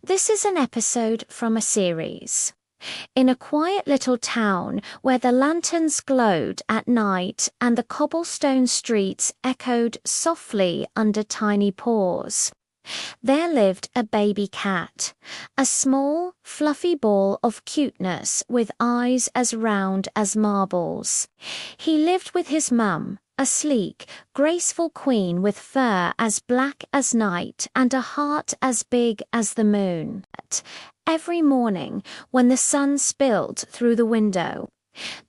This is an episode from a series. In a quiet little town where the lanterns glowed at night and the cobblestone streets echoed softly under tiny paws, there lived a baby cat, a small, fluffy ball of cuteness with eyes as round as marbles. He lived with his mum, a sleek, graceful queen with fur as black as night and a heart as big as the moon. Every morning, when the sun spilled through the window,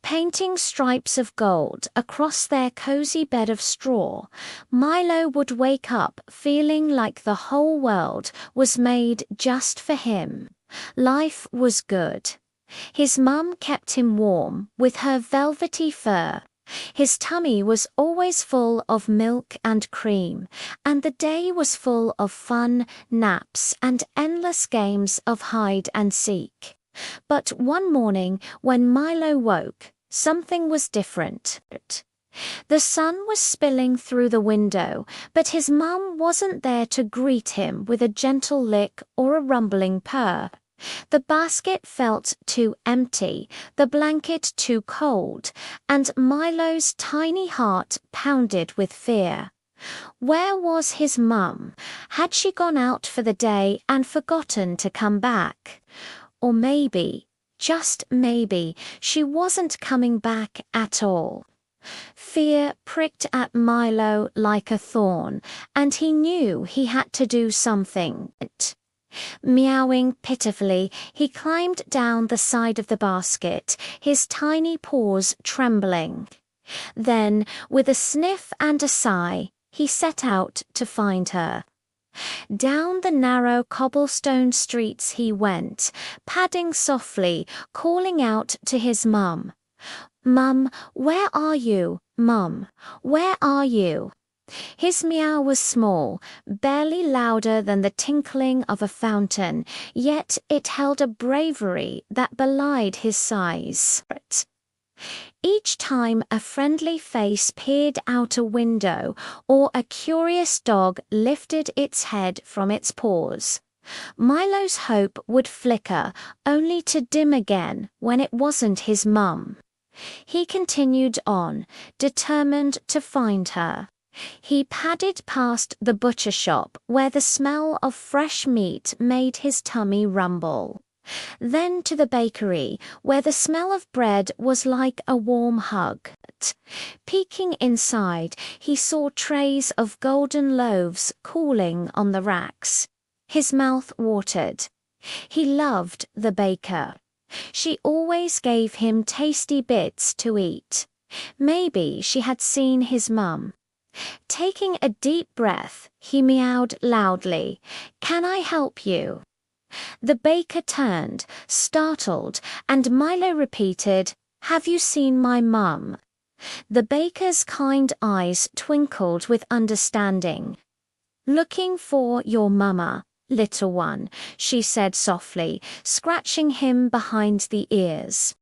painting stripes of gold across their cozy bed of straw, Milo would wake up feeling like the whole world was made just for him. Life was good. His mum kept him warm with her velvety fur. His tummy was always full of milk and cream, and the day was full of fun, naps, and endless games of hide and seek. But one morning, when Milo woke, something was different. The sun was spilling through the window, but his mum wasn't there to greet him with a gentle lick or a rumbling purr. The basket felt too empty, the blanket too cold, and Milo's tiny heart pounded with fear. Where was his mum? Had she gone out for the day and forgotten to come back? Or maybe, just maybe, she wasn't coming back at all. Fear pricked at Milo like a thorn, and he knew he had to do something. Meowing pitifully, he climbed down the side of the basket, his tiny paws trembling. Then, with a sniff and a sigh, he set out to find her. Down the narrow cobblestone streets he went, padding softly, calling out to his mum. "Mum, where are you? Mum, where are you?" His meow was small, barely louder than the tinkling of a fountain, yet it held a bravery that belied his size. Each time a friendly face peered out a window or a curious dog lifted its head from its paws, Milo's hope would flicker, only to dim again when it wasn't his mum. He continued on, determined to find her. He padded past the butcher shop where the smell of fresh meat made his tummy rumble. Then to the bakery where the smell of bread was like a warm hug. Peeking inside, he saw trays of golden loaves cooling on the racks. His mouth watered. He loved the baker. She always gave him tasty bits to eat. Maybe she had seen his mum. Taking a deep breath, he meowed loudly, "Can I help you?" The baker turned, startled, and Milo repeated, "Have you seen my mum?" The baker's kind eyes twinkled with understanding. "Looking for your mama, little one," she said softly, scratching him behind the ears.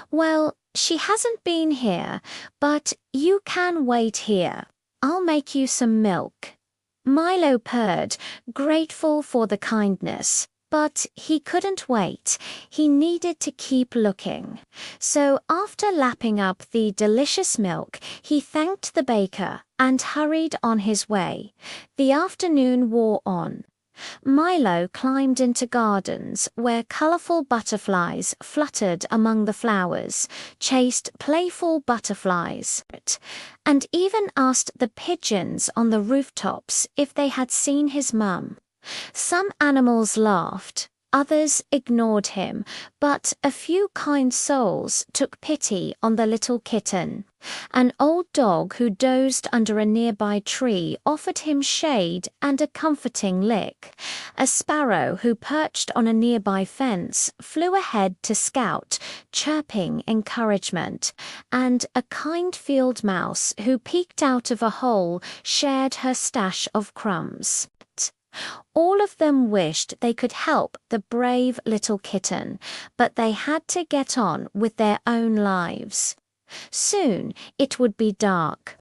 "Well, she hasn't been here, but you can wait here. I'll make you some milk." Milo purred, grateful for the kindness, but he couldn't wait. He needed to keep looking. So after lapping up the delicious milk, he thanked the baker and hurried on his way. The afternoon wore on. Milo climbed into gardens where colorful butterflies fluttered among the flowers, chased playful butterflies, and even asked the pigeons on the rooftops if they had seen his mum. Some animals laughed, others ignored him, but a few kind souls took pity on the little kitten. An old dog who dozed under a nearby tree offered him shade and a comforting lick. A sparrow who perched on a nearby fence flew ahead to scout, chirping encouragement, and a kind field mouse who peeked out of a hole shared her stash of crumbs. All of them wished they could help the brave little kitten, but they had to get on with their own lives. Soon it would be dark.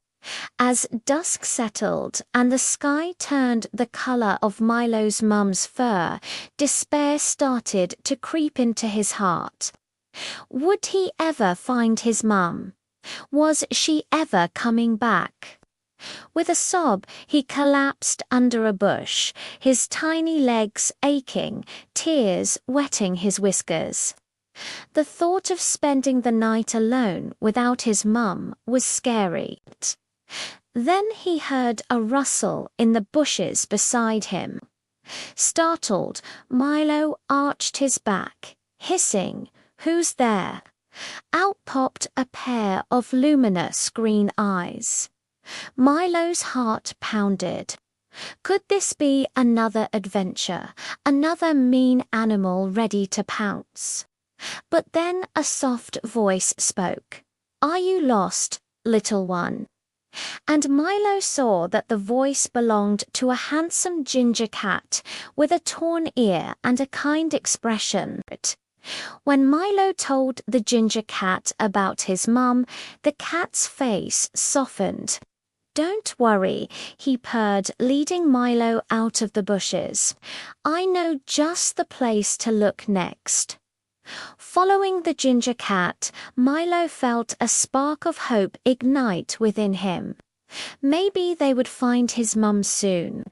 As dusk settled and the sky turned the color of Milo's mum's fur, despair started to creep into his heart. Would he ever find his mum? Was she ever coming back? With a sob, he collapsed under a bush, his tiny legs aching, tears wetting his whiskers. The thought of spending the night alone without his mum was scary. Then he heard a rustle in the bushes beside him. Startled, Milo arched his back, hissing, "Who's there?" Out popped a pair of luminous green eyes. Milo's heart pounded. Could this be another adventure, another mean animal ready to pounce? But then a soft voice spoke. "Are you lost, little one?" And Milo saw that the voice belonged to a handsome ginger cat with a torn ear and a kind expression. When Milo told the ginger cat about his mum, the cat's face softened. "Don't worry," he purred, leading Milo out of the bushes. "I know just the place to look next." Following the ginger cat, Milo felt a spark of hope ignite within him. Maybe they would find his mum soon.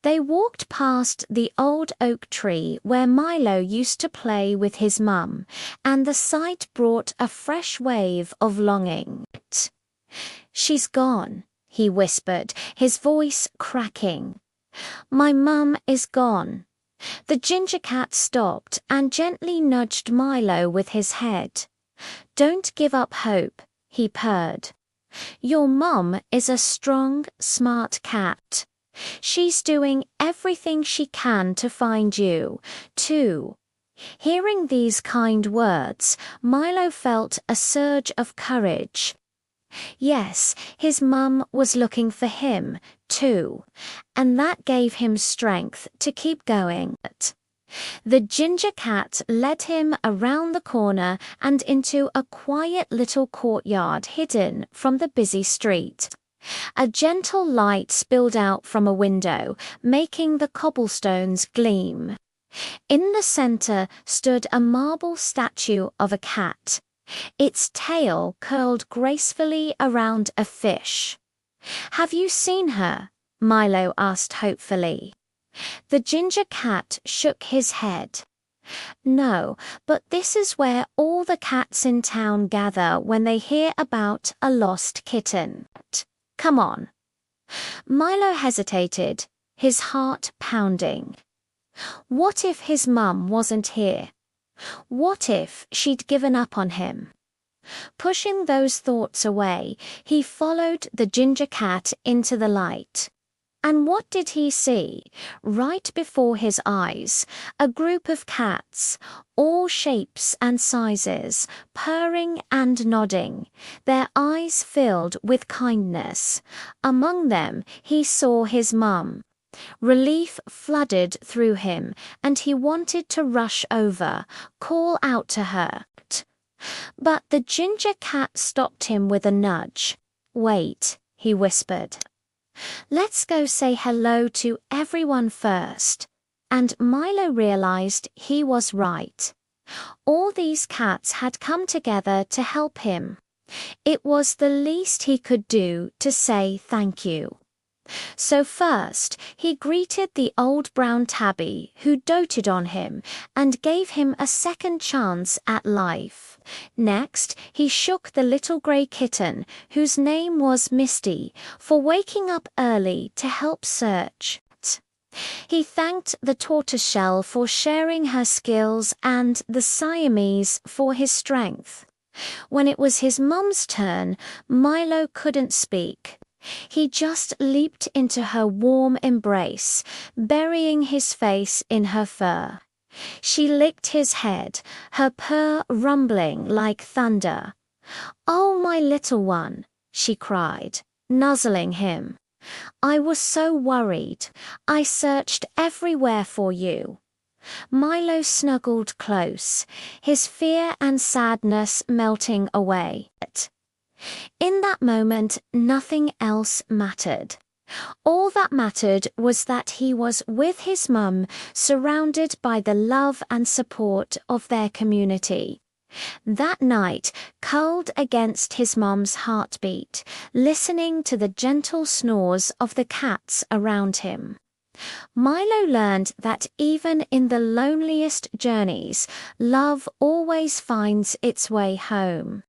They walked past the old oak tree where Milo used to play with his mum, and the sight brought a fresh wave of longing. "She's gone," he whispered, his voice cracking. "My mum is gone." The ginger cat stopped and gently nudged Milo with his head. "Don't give up hope," he purred. "Your mum is a strong, smart cat. She's doing everything she can to find you, too." Hearing these kind words, Milo felt a surge of courage. Yes, his mum was looking for him, too, and that gave him strength to keep going. The ginger cat led him around the corner and into a quiet little courtyard hidden from the busy street. A gentle light spilled out from a window, making the cobblestones gleam. In the center stood a marble statue of a cat, its tail curled gracefully around a fish. "Have you seen her?" Milo asked hopefully. The ginger cat shook his head. "No, but this is where all the cats in town gather when they hear about a lost kitten. Come on." Milo hesitated, his heart pounding. What if his mum wasn't here? What if she'd given up on him? Pushing those thoughts away, he followed the ginger cat into the light. And what did he see? Right before his eyes, a group of cats, all shapes and sizes, purring and nodding, their eyes filled with kindness. Among them, he saw his mum. Relief flooded through him, and he wanted to rush over, call out to her. But the ginger cat stopped him with a nudge. "Wait," he whispered. "Let's go say hello to everyone first." And Milo realized he was right. All these cats had come together to help him. It was the least he could do to say thank you. So first, he greeted the old brown tabby who doted on him and gave him a second chance at life. Next, he shook the little grey kitten, whose name was Misty, for waking up early to help search. He thanked the tortoiseshell for sharing her skills and the Siamese for his strength. When it was his mum's turn, Milo couldn't speak. He just leaped into her warm embrace, burying his face in her fur. She licked his head, her purr rumbling like thunder. "Oh, my little one," she cried, nuzzling him. "I was so worried. I searched everywhere for you." Milo snuggled close, his fear and sadness melting away. In that moment, nothing else mattered. All that mattered was that he was with his mum, surrounded by the love and support of their community. That night, curled against his mum's heartbeat, listening to the gentle snores of the cats around him. Milo learned that even in the loneliest journeys, love always finds its way home.